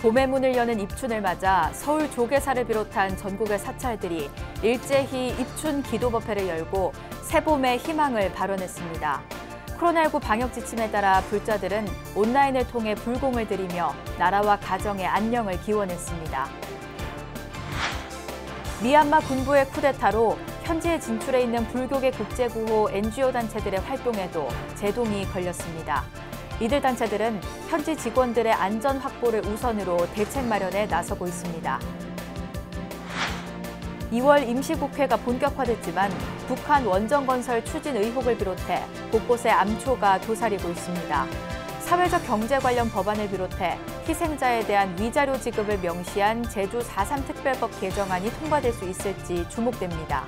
봄의 문을 여는 입춘을 맞아 서울 조계사를 비롯한 전국의 사찰들이 일제히 입춘 기도법회를 열고 새봄의 희망을 발언했습니다. 코로나19 방역 지침에 따라 불자들은 온라인을 통해 불공을 드리며 나라와 가정의 안녕을 기원했습니다. 미얀마 군부의 쿠데타로 현지에 진출해 있는 불교계 국제구호 NGO 단체들의 활동에도 제동이 걸렸습니다. 이들 단체들은 현지 직원들의 안전 확보를 우선으로 대책 마련에 나서고 있습니다. 2월 임시국회가 본격화됐지만 북한 원전건설 추진 의혹을 비롯해 곳곳에 암초가 도사리고 있습니다. 사회적 경제 관련 법안을 비롯해 희생자에 대한 위자료 지급을 명시한 제주 4.3 특별법 개정안이 통과될 수 있을지 주목됩니다.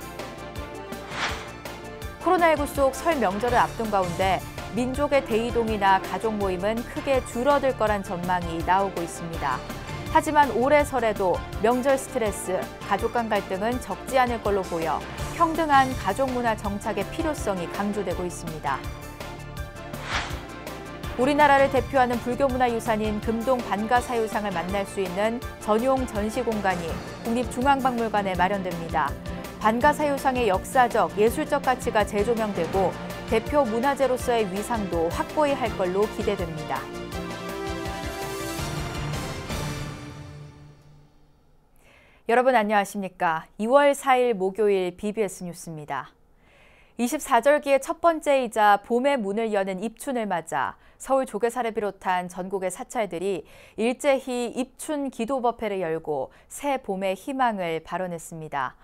코로나19 속 설 명절을 앞둔 가운데 민족의 대이동이나 가족 모임은 크게 줄어들 거란 전망이 나오고 있습니다. 하지만 올해 설에도 명절 스트레스, 가족 간 갈등은 적지 않을 걸로 보여 평등한 가족 문화 정착의 필요성이 강조되고 있습니다. 우리나라를 대표하는 불교 문화 유산인 금동 반가사유상을 만날 수 있는 전용 전시 공간이 국립중앙박물관에 마련됩니다. 반가사유상의 역사적, 예술적 가치가 재조명되고 대표 문화재로서의 위상도 확고히 할 걸로 기대됩니다. 여러분 안녕하십니까? 2월 4일 목요일 BBS 뉴스입니다. 24절기의 첫 번째이자 봄의 문을 여는 입춘을 맞아 서울 조계사를 비롯한 전국의 사찰들이 일제히 입춘 기도법회를 열고 새 봄의 희망을 발언했습니다.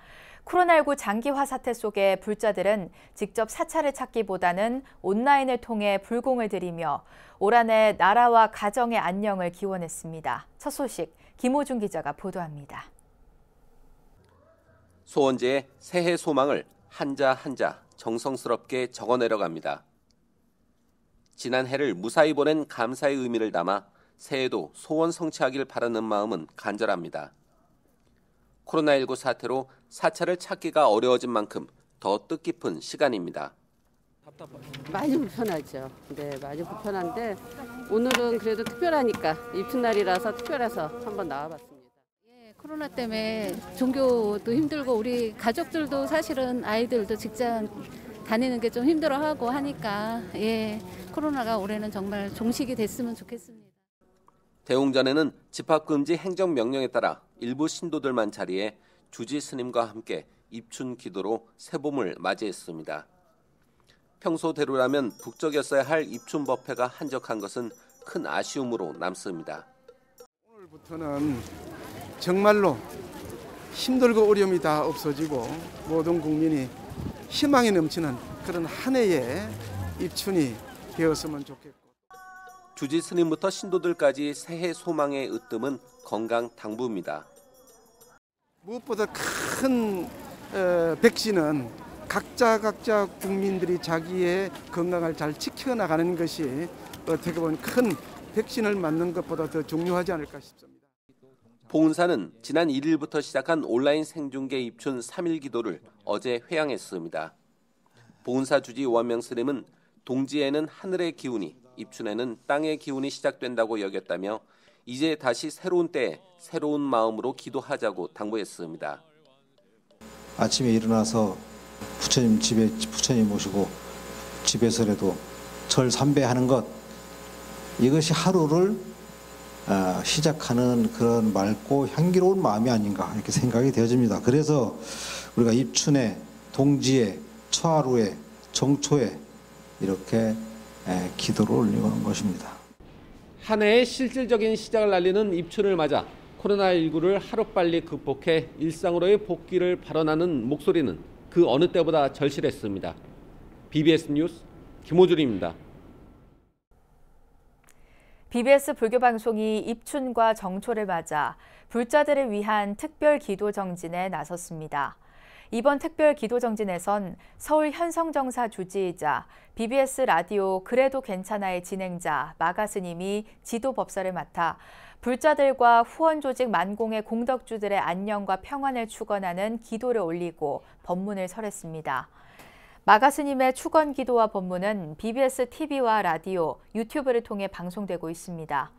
코로나19 장기화 사태 속에 불자들은 직접 사찰을 찾기보다는 온라인을 통해 불공을 드리며 올 한 해 나라와 가정의 안녕을 기원했습니다. 첫 소식 김호준 기자가 보도합니다. 소원제의 새해 소망을 한자 한자 정성스럽게 적어내려갑니다. 지난 해를 무사히 보낸 감사의 의미를 담아 새해도 소원 성취하길 바라는 마음은 간절합니다. 코로나19 사태로 사찰을 찾기가 어려워진 만큼 더 뜻깊은 시간입니다. 많이 불편하죠. 네, 많이 불편한데 오늘은 그래도 특별하니까 입춘날이라서 특별해서 한번 나와봤습니다. 코로나 때문에 종교도 힘들고 우리 가족들도 사실은 아이들도 직장 다니는 게 좀 힘들어하고 하니까 코로나가 올해는 정말 종식이 됐으면 좋겠습니다. 대웅전에는 집합금지 행정명령에 따라 일부 신도들만 자리해 주지 스님과 함께 입춘 기도로 새봄을 맞이했습니다. 평소대로라면 북적였어야 할 입춘 법회가 한적한 것은 큰 아쉬움으로 남습니다. 오늘부터는 정말로 힘들고 어려움이 다 없어지고 모든 국민이 희망이 넘치는 그런 한 해의 입춘이 되었으면 좋겠고. 주지 스님부터 신도들까지 새해 소망의 으뜸은 건강 당부입니다. 무엇보다 큰 백신은 각자 국민들이 자기의 건강을 잘 지켜나가는 것이 어떻게 보면 큰 백신을 맞는 것보다 더 중요하지 않을까 싶습니다. 보은사는 지난 1일부터 시작한 온라인 생중계 입춘 3일 기도를 어제 회양했습니다. 보은사 주지 오한명 스님은 동지에는 하늘의 기운이, 입춘에는 땅의 기운이 시작된다고 여겼다며 이제 다시 새로운 때에 새로운 마음으로 기도하자고 당부했습니다. 아침에 일어나서 부처님 모시고 집에서라도 절 삼배하는 것, 이것이 하루를 시작하는 그런 맑고 향기로운 마음이 아닌가 이렇게 생각이 되어집니다. 그래서 우리가 입춘에, 동지에, 초하루에, 정초에 이렇게 기도를 올리는 것입니다. 한 해의 실질적인 시작을 알리는 입춘을 맞아 코로나19를 하루빨리 극복해 일상으로의 복귀를 발언하는 목소리는 그 어느 때보다 절실했습니다. BBS 뉴스 김호준입니다. BBS 불교방송이 입춘과 정초를 맞아 불자들을 위한 특별 기도 정진에 나섰습니다. 이번 특별 기도 정진에선 서울 현성정사 주지이자 BBS 라디오 그래도 괜찮아의 진행자 마가 스님이 지도 법사를 맡아 불자들과 후원 조직 만공의 공덕주들의 안녕과 평안을 축원하는 기도를 올리고 법문을 설했습니다. 마가 스님의 축원 기도와 법문은 BBS TV와 라디오, 유튜브를 통해 방송되고 있습니다.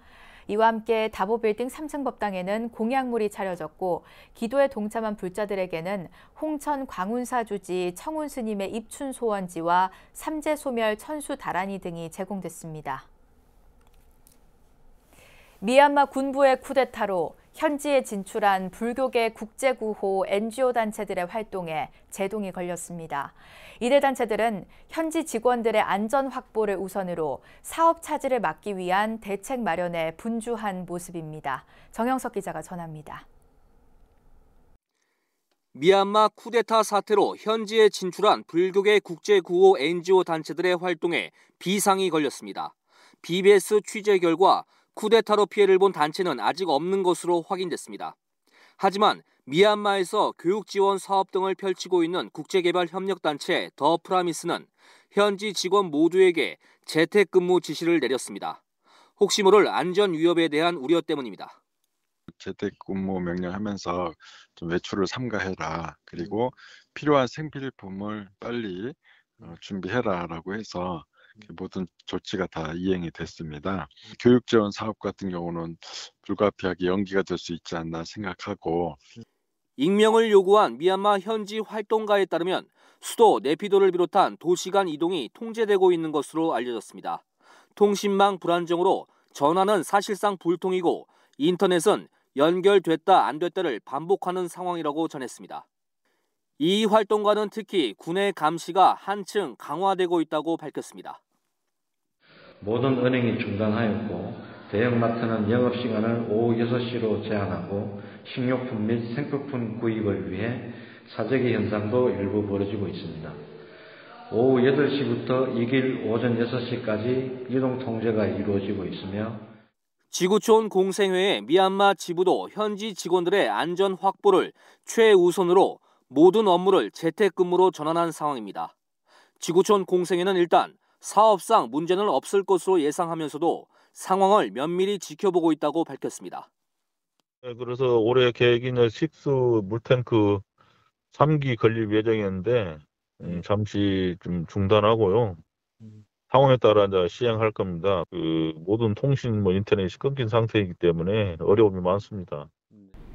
이와 함께 다보빌딩 3층 법당에는 공약물이 차려졌고 기도에 동참한 불자들에게는 홍천 광운사 주지 청운 스님의 입춘 소원지와 삼재소멸 천수 다란이 등이 제공됐습니다. 미얀마 군부의 쿠데타로 현지에 진출한 불교계 국제구호 NGO 단체들의 활동에 제동이 걸렸습니다. 이들 단체들은 현지 직원들의 안전 확보를 우선으로 사업 차질을 막기 위한 대책 마련에 분주한 모습입니다. 정영석 기자가 전합니다. 미얀마 쿠데타 사태로 현지에 진출한 불교계 국제구호 NGO 단체들의 활동에 비상이 걸렸습니다. BBS 취재 결과 쿠데타로 피해를 본 단체는 아직 없는 것으로 확인됐습니다. 하지만 미얀마에서 교육 지원 사업 등을 펼치고 있는 국제개발협력단체 더 프라미스는 현지 직원 모두에게 재택근무 지시를 내렸습니다. 혹시 모를 안전 위협에 대한 우려 때문입니다. 재택근무 명령하면서 좀 외출을 삼가해라. 그리고 필요한 생필품을 빨리 준비해라라고 해서 모든 조치가 다 이행이 됐습니다. 교육 지원 사업 같은 경우는 불가피하게 연기가 될 수 있지 않나 생각하고 익명을 요구한 미얀마 현지 활동가에 따르면 수도 네피도를 비롯한 도시 간 이동이 통제되고 있는 것으로 알려졌습니다. 통신망 불안정으로 전화는 사실상 불통이고 인터넷은 연결됐다 안 됐다를 반복하는 상황이라고 전했습니다. 이 활동가는 특히 군의 감시가 한층 강화되고 있다고 밝혔습니다. 모든 은행이 중단하였고 대형마트는 영업시간을 오후 6시로 제한하고 식료품 및 생필품 구입을 위해 사재기 현상도 일부 벌어지고 있습니다. 오후 8시부터 2일 오전 6시까지 이동 통제가 이루어지고 있으며 지구촌 공생회의 미얀마 지부도 현지 직원들의 안전 확보를 최우선으로 모든 업무를 재택근무로 전환한 상황입니다. 지구촌 공생회는 일단 사업상 문제는 없을 것으로 예상하면서도 상황을 면밀히 지켜보고 있다고 밝혔습니다. 그래서 올해 계획에는 식수 물탱크 3기 건립 예정이었는데 잠시 좀 중단하고요. 상황에 따라 이제 시행할 겁니다. 모든 통신 인터넷이 끊긴 상태이기 때문에 어려움이 많습니다.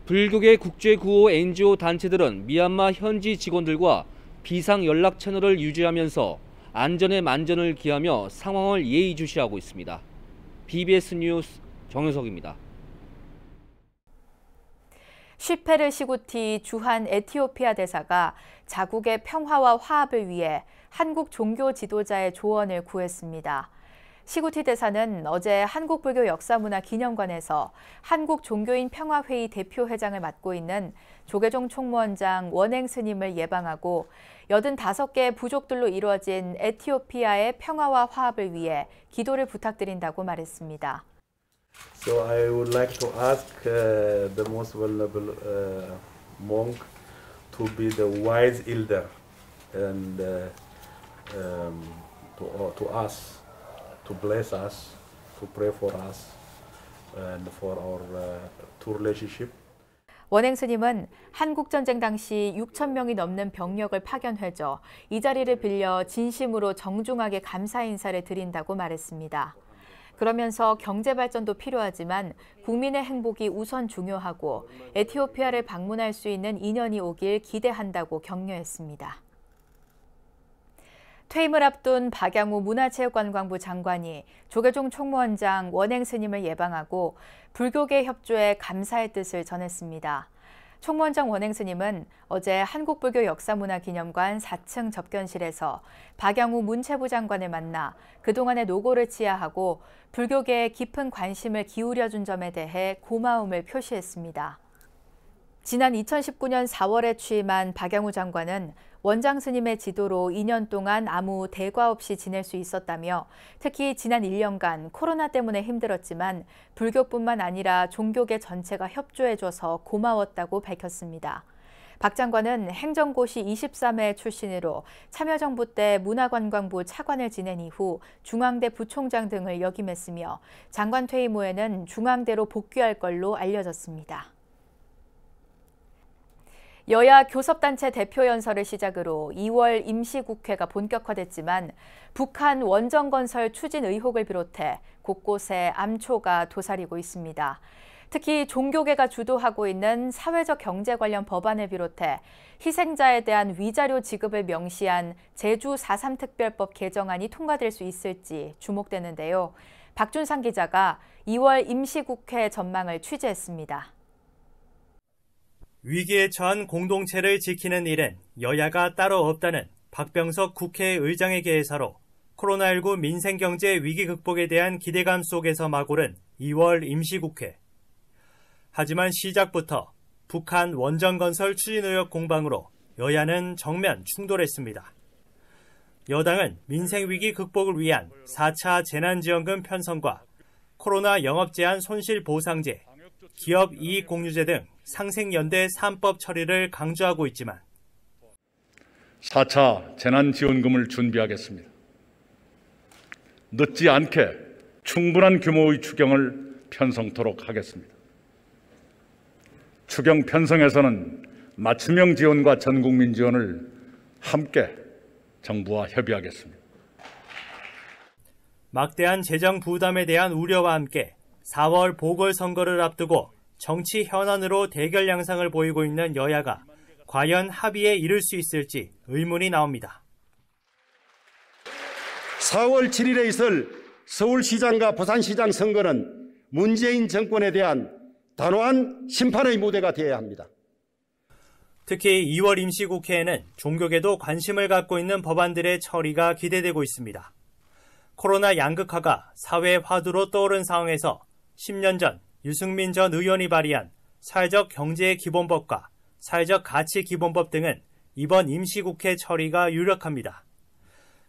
불교계 국제구호 NGO 단체들은 미얀마 현지 직원들과 비상 연락 채널을 유지하면서 안전에 만전을 기하며 상황을 예의주시하고 있습니다. BBS 뉴스 정효석입니다. 쉬페르 시구티 주한 에티오피아 대사가 자국의 평화와 화합을 위해 한국 종교 지도자의 조언을 구했습니다. 시구티 대사는 어제 한국불교 역사문화기념관에서 한국종교인 평화회의 대표회장을 맡고 있는 조계종 총무원장 원행 스님을 예방하고 85개의 부족들로 이루어진 에티오피아의 평화와 화합을 위해 기도를 부탁드린다고 말했습니다. So I would like to ask the most vulnerable monk to be the wise elder and to us, to bless us, to pray for us and for our two relationship. 원행 스님은 한국전쟁 당시 6천 명이 넘는 병력을 파견해줘 이 자리를 빌려 진심으로 정중하게 감사 인사를 드린다고 말했습니다. 그러면서 경제 발전도 필요하지만 국민의 행복이 우선 중요하고 에티오피아를 방문할 수 있는 인연이 오길 기대한다고 격려했습니다. 퇴임을 앞둔 박양우 문화체육관광부 장관이 조계종 총무원장 원행 스님을 예방하고 불교계 협조에 감사의 뜻을 전했습니다. 총무원장 원행 스님은 어제 한국불교 역사문화기념관 4층 접견실에서 박양우 문체부 장관을 만나 그동안의 노고를 치하하고 불교계에 깊은 관심을 기울여준 점에 대해 고마움을 표시했습니다. 지난 2019년 4월에 취임한 박양우 장관은 원장 스님의 지도로 2년 동안 아무 대과 없이 지낼 수 있었다며 특히 지난 1년간 코로나 때문에 힘들었지만 불교뿐만 아니라 종교계 전체가 협조해줘서 고마웠다고 밝혔습니다. 박 장관은 행정고시 23회 출신으로 참여정부 때 문화관광부 차관을 지낸 이후 중앙대 부총장 등을 역임했으며 장관 퇴임 후에는 중앙대로 복귀할 걸로 알려졌습니다. 여야 교섭단체 대표연설을 시작으로 2월 임시국회가 본격화됐지만 북한 원전건설 추진 의혹을 비롯해 곳곳에 암초가 도사리고 있습니다. 특히 종교계가 주도하고 있는 사회적 경제 관련 법안을 비롯해 희생자에 대한 위자료 지급을 명시한 제주 4.3 특별법 개정안이 통과될 수 있을지 주목되는데요. 박준상 기자가 2월 임시국회 전망을 취재했습니다. 위기에 처한 공동체를 지키는 일은 여야가 따로 없다는 박병석 국회의장에게 예사로 코로나19 민생경제 위기 극복에 대한 기대감 속에서 막오른 2월 임시국회. 하지만 시작부터 북한 원전 건설 추진 의혹 공방으로 여야는 정면 충돌했습니다. 여당은 민생위기 극복을 위한 4차 재난지원금 편성과 코로나 영업제한 손실보상제, 기업이익공유제 등 상생연대 3법 처리를 강조하고 있지만 4차 재난지원금을 준비하겠습니다. 늦지 않게 충분한 규모의 추경을 편성토록 하겠습니다. 추경 편성에서는 맞춤형 지원과 전국민 지원을 함께 정부와 협의하겠습니다. 막대한 재정 부담에 대한 우려와 함께 4월 보궐선거를 앞두고 정치 현안으로 대결 양상을 보이고 있는 여야가 과연 합의에 이를 수 있을지 의문이 나옵니다. 4월 7일에 있을 서울시장과 부산시장 선거는 문재인 정권에 대한 단호한 심판의 무대가 되어야 합니다. 특히 2월 임시국회에는 종교계도 관심을 갖고 있는 법안들의 처리가 기대되고 있습니다. 코로나 양극화가 사회 화두로 떠오른 상황에서 10년 전 유승민 전 의원이 발의한 사회적 경제 기본법과 사회적 가치 기본법 등은 이번 임시국회 처리가 유력합니다.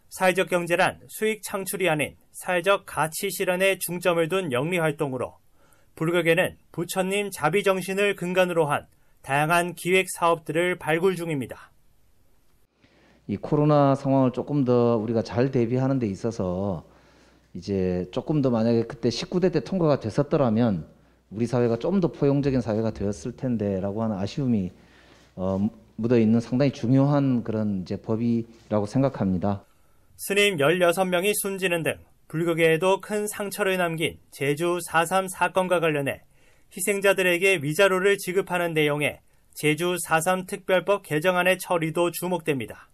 사회적 경제란 수익 창출이 아닌 사회적 가치 실현에 중점을 둔 영리활동으로 불교계는 부처님 자비 정신을 근간으로 한 다양한 기획 사업들을 발굴 중입니다. 이 코로나 상황을 조금 더 우리가 잘 대비하는 데 있어서 이제 조금 더 만약에 그때 19대 때 통과가 됐었더라면 우리 사회가 좀 더 포용적인 사회가 되었을 텐데라고 하는 아쉬움이 묻어 있는 상당히 중요한 그런 이제 법이라고 생각합니다. 스님 16명이 숨지는 등 불교계에도 큰 상처를 남긴 제주 4.3 사건과 관련해 희생자들에게 위자료를 지급하는 내용의 제주 4.3 특별법 개정안의 처리도 주목됩니다.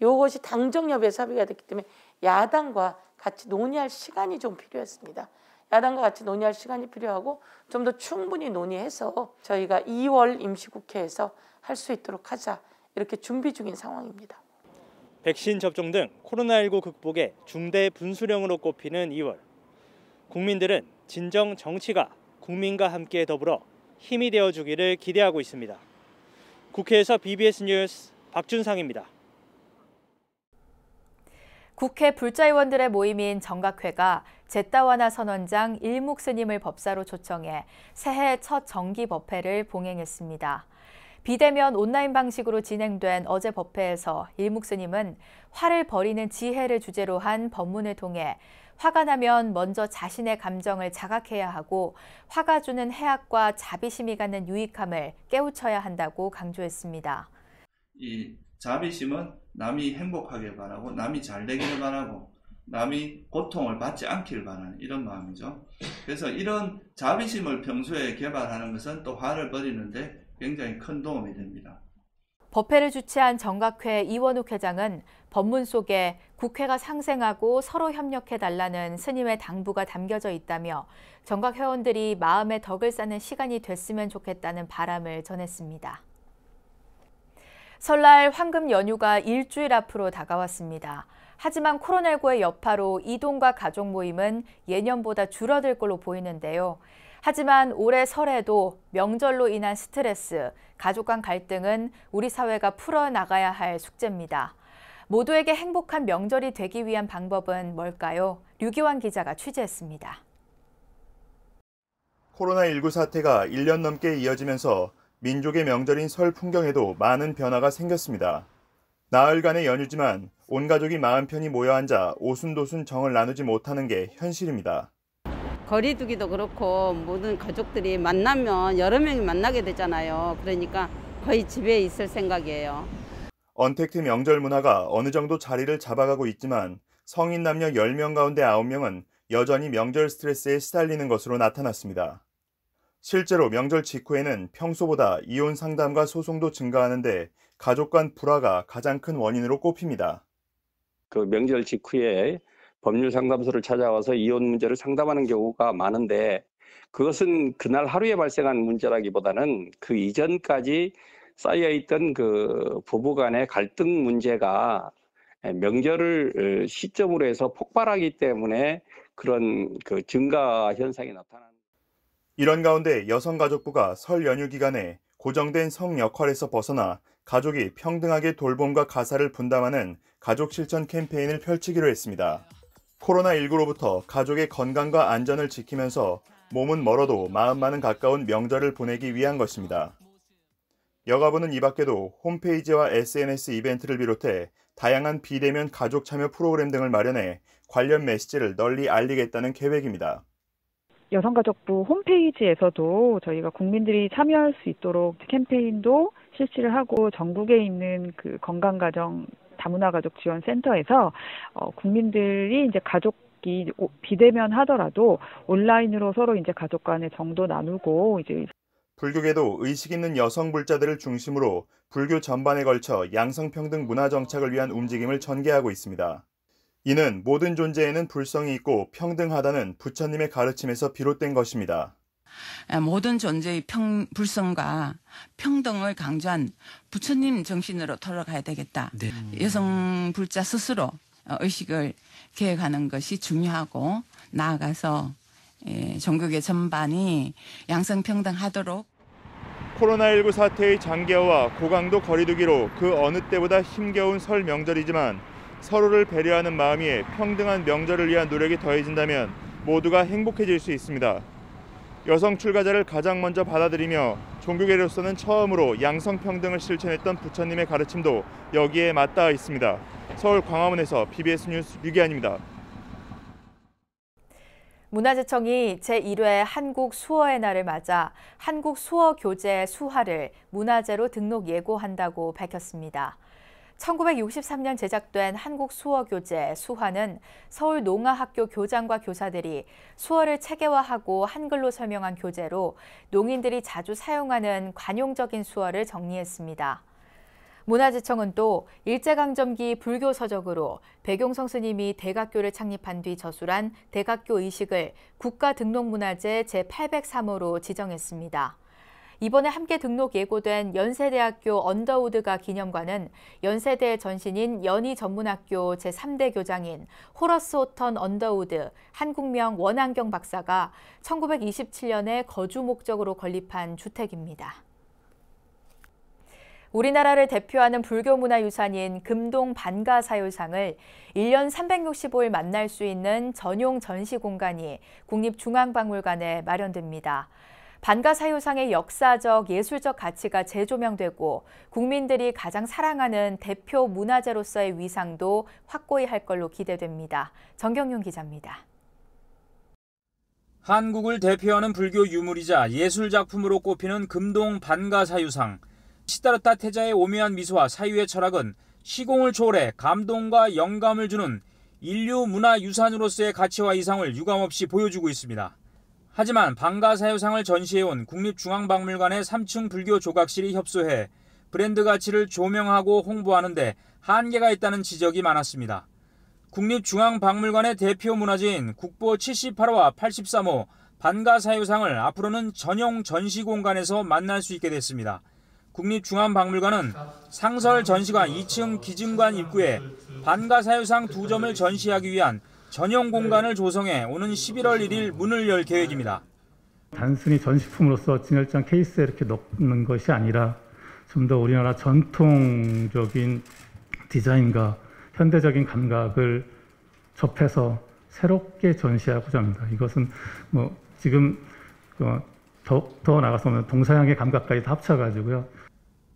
이것이 당정협의에서 합의가 됐기 때문에 야당과 같이 논의할 시간이 좀 필요했습니다. 야당과 같이 논의할 시간이 필요하고 좀 더 충분히 논의해서 저희가 2월 임시국회에서 할 수 있도록 하자 이렇게 준비 중인 상황입니다. 백신 접종 등 코로나19 극복의 중대 분수령으로 꼽히는 2월. 국민들은 진정 정치가 국민과 함께 더불어 힘이 되어주기를 기대하고 있습니다. 국회에서 BBS 뉴스 박준상입니다. 국회 불자의원들의 모임인 정각회가 제따와나 선원장 일묵 스님을 법사로 초청해 새해 첫 정기 법회를 봉행했습니다. 비대면 온라인 방식으로 진행된 어제 법회에서 일묵 스님은 화를 버리는 지혜를 주제로 한 법문을 통해 화가 나면 먼저 자신의 감정을 자각해야 하고 화가 주는 해악과 자비심이 갖는 유익함을 깨우쳐야 한다고 강조했습니다. 이 자비심은 남이 행복하길 바라고 남이 잘 되기를 바라고 남이 고통을 받지 않기를 바라는 이런 마음이죠. 그래서 이런 자비심을 평소에 개발하는 것은 또 화를 버리는데 굉장히 큰 도움이 됩니다. 법회를 주최한 정각회 이원욱 회장은 법문 속에 국회가 상생하고 서로 협력해달라는 스님의 당부가 담겨져 있다며 정각 회원들이 마음의 덕을 쌓는 시간이 됐으면 좋겠다는 바람을 전했습니다. 설날 황금 연휴가 일주일 앞으로 다가왔습니다. 하지만 코로나19의 여파로 이동과 가족 모임은 예년보다 줄어들 걸로 보이는데요. 하지만 올해 설에도 명절로 인한 스트레스, 가족 간 갈등은 우리 사회가 풀어나가야 할 숙제입니다. 모두에게 행복한 명절이 되기 위한 방법은 뭘까요? 류기환 기자가 취재했습니다. 코로나19 사태가 1년 넘게 이어지면서 민족의 명절인 설 풍경에도 많은 변화가 생겼습니다. 나흘간의 연휴지만 온 가족이 마음 편히 모여 앉아 오순도순 정을 나누지 못하는 게 현실입니다. 거리두기도 그렇고 모든 가족들이 만나면 여러 명이 만나게 되잖아요. 그러니까 거의 집에 있을 생각이에요. 언택트 명절 문화가 어느 정도 자리를 잡아가고 있지만 성인 남녀 10명 가운데 9명은 여전히 명절 스트레스에 시달리는 것으로 나타났습니다. 실제로 명절 직후에는 평소보다 이혼 상담과 소송도 증가하는데 가족 간 불화가 가장 큰 원인으로 꼽힙니다. 그 명절 직후에 법률 상담소를 찾아와서 이혼 문제를 상담하는 경우가 많은데 그것은 그날 하루에 발생한 문제라기보다는 그 이전까지 쌓여있던 그 부부 간의 갈등 문제가 명절을 시점으로 해서 폭발하기 때문에 그런 그 증가 현상이 나타나는. 이런 가운데 여성가족부가 설 연휴 기간에 고정된 성 역할에서 벗어나 가족이 평등하게 돌봄과 가사를 분담하는 가족 실천 캠페인을 펼치기로 했습니다. 코로나19로부터 가족의 건강과 안전을 지키면서 몸은 멀어도 마음만은 가까운 명절을 보내기 위한 것입니다. 여가부는 이 밖에도 홈페이지와 SNS 이벤트를 비롯해 다양한 비대면 가족 참여 프로그램 등을 마련해 관련 메시지를 널리 알리겠다는 계획입니다. 여성가족부 홈페이지에서도 저희가 국민들이 참여할 수 있도록 캠페인도 실시를 하고 전국에 있는 그 건강가정 다문화 가족 지원 센터에서 국민들이 이제 가족이 비대면 하더라도 온라인으로 서로 이제 가족 간의 정도 나누고 이제 불교계도 의식 있는 여성 불자들을 중심으로 불교 전반에 걸쳐 양성평등 문화 정착을 위한 움직임을 전개하고 있습니다. 이는 모든 존재에는 불성이 있고 평등하다는 부처님의 가르침에서 비롯된 것입니다. 모든 존재의 불성과 평등을 강조한 부처님 정신으로 돌아가야 되겠다. 네. 여성 불자 스스로 의식을 계획하는 것이 중요하고 나아가서 종교계 전반이 양성평등하도록. 코로나19 사태의 장기화와 고강도 거리두기로 그 어느 때보다 힘겨운 설 명절이지만 서로를 배려하는 마음이 평등한 명절을 위한 노력이 더해진다면 모두가 행복해질 수 있습니다. 여성 출가자를 가장 먼저 받아들이며 종교계로서는 처음으로 양성평등을 실천했던 부처님의 가르침도 여기에 맞닿아 있습니다. 서울 광화문에서 BBS 뉴스 류기환입니다. 문화재청이 제1회 한국수어의 날을 맞아 한국수어교재 수화를 문화재로 등록 예고한다고 밝혔습니다. 1963년 제작된 한국수어교재 수화는 서울 농아학교 교장과 교사들이 수어를 체계화하고 한글로 설명한 교재로 농인들이 자주 사용하는 관용적인 수어를 정리했습니다. 문화재청은 또 일제강점기 불교 서적으로 백용성 스님이 대각교를 창립한 뒤 저술한 대각교 의식을 국가등록문화재 제803호로 지정했습니다. 이번에 함께 등록 예고된 연세대학교 언더우드가 기념관은 연세대의 전신인 연희전문학교 제3대 교장인 호러스 호턴 언더우드 한국명 원안경 박사가 1927년에 거주 목적으로 건립한 주택입니다. 우리나라를 대표하는 불교문화유산인 금동 반가사유상을 1년 365일 만날 수 있는 전용 전시 공간이 국립중앙박물관에 마련됩니다. 반가사유상의 역사적, 예술적 가치가 재조명되고 국민들이 가장 사랑하는 대표 문화재로서의 위상도 확고히 할 걸로 기대됩니다. 정경윤 기자입니다. 한국을 대표하는 불교 유물이자 예술작품으로 꼽히는 금동 반가사유상. 시다르타 태자의 오묘한 미소와 사유의 철학은 시공을 초월해 감동과 영감을 주는 인류 문화유산으로서의 가치와 이상을 유감없이 보여주고 있습니다. 하지만 반가사유상을 전시해온 국립중앙박물관의 3층 불교 조각실이 협소해 브랜드 가치를 조명하고 홍보하는 데 한계가 있다는 지적이 많았습니다. 국립중앙박물관의 대표 문화재인 국보 78호와 83호 반가사유상을 앞으로는 전용 전시 공간에서 만날 수 있게 됐습니다. 국립중앙박물관은 상설 전시관 2층 기증관 입구에 반가사유상 2점을 전시하기 위한 전용 공간을 조성해 오는 11월 1일 문을 열 계획입니다. 단순히 전시품으로서 진열장 케이스에 이렇게 넣는 것이 아니라 좀 더 우리나라 전통적인 디자인과 현대적인 감각을 접해서 새롭게 전시하고자 합니다. 이것은 지금 더 나가서 동서양의 감각까지 다 합쳐가지고요.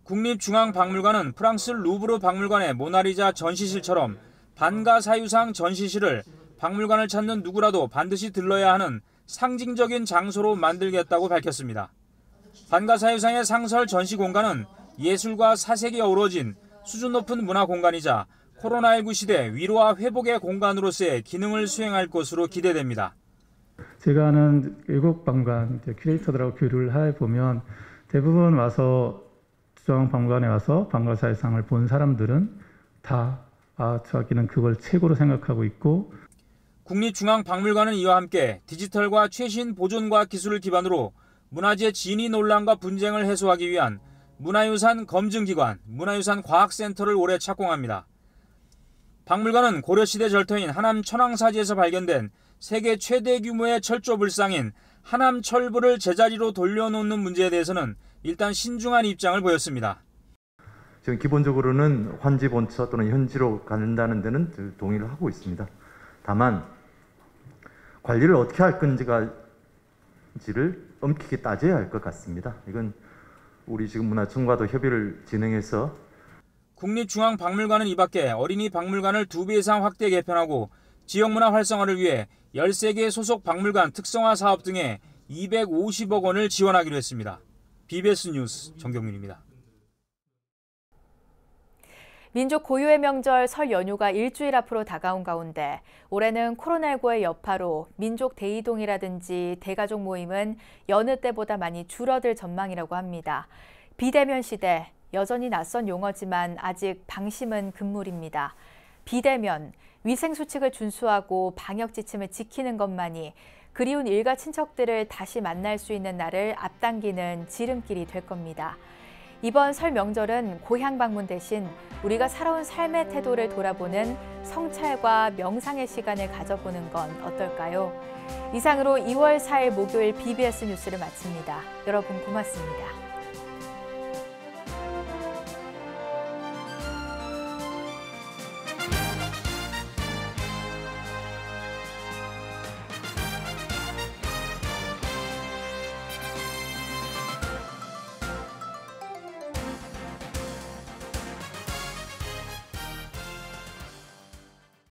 국립중앙박물관은 프랑스 루브르 박물관의 모나리자 전시실처럼 반가사유상 전시실을 박물관을 찾는 누구라도 반드시 들러야 하는 상징적인 장소로 만들겠다고 밝혔습니다. 반가사유상의 상설 전시 공간은 예술과 사색이 어우러진 수준 높은 문화 공간이자 코로나19 시대 위로와 회복의 공간으로서의 기능을 수행할 것으로 기대됩니다. 제가 아는 외국 박물관 큐레이터들하고 교류를 해보면 대부분 와서 중앙박물관에 와서 박물사회상을 본 사람들은 다 자기는 그걸 최고로 생각하고 있고, 국립중앙박물관은 이와 함께 디지털과 최신 보존과 기술을 기반으로 문화재 진위 논란과 분쟁을 해소하기 위한 문화유산 검증기관, 문화유산 과학센터를 올해 착공합니다. 박물관은 고려시대 절터인 하남 천왕사지에서 발견된 세계 최대 규모의 철조 불상인 하남 철부를 제자리로 돌려놓는 문제에 대해서는 일단 신중한 입장을 보였습니다. 지금 기본적으로는 환지 본처 또는 현지로 간다는 데는 동의를 하고 있습니다. 다만 관리를 어떻게 할 건지를 엄격히 따져야 할 것 같습니다. 이건 우리 지금 문화청과도 협의를 진행해서 국립중앙박물관은 이 밖에 어린이 박물관을 2배 이상 확대 개편하고 지역문화 활성화를 위해 13개 소속 박물관 특성화 사업 등에 250억 원을 지원하기로 했습니다. BBS 뉴스 정경민입니다. 민족 고유의 명절 설 연휴가 일주일 앞으로 다가온 가운데 올해는 코로나19의 여파로 민족 대이동이라든지 대가족 모임은 여느 때보다 많이 줄어들 전망이라고 합니다. 비대면 시대, 여전히 낯선 용어지만 아직 방심은 금물입니다. 비대면, 위생수칙을 준수하고 방역 지침을 지키는 것만이 그리운 일가 친척들을 다시 만날 수 있는 날을 앞당기는 지름길이 될 겁니다. 이번 설 명절은 고향 방문 대신 우리가 살아온 삶의 태도를 돌아보는 성찰과 명상의 시간을 가져보는 건 어떨까요? 이상으로 2월 4일 목요일 BBS 뉴스를 마칩니다. 여러분 고맙습니다.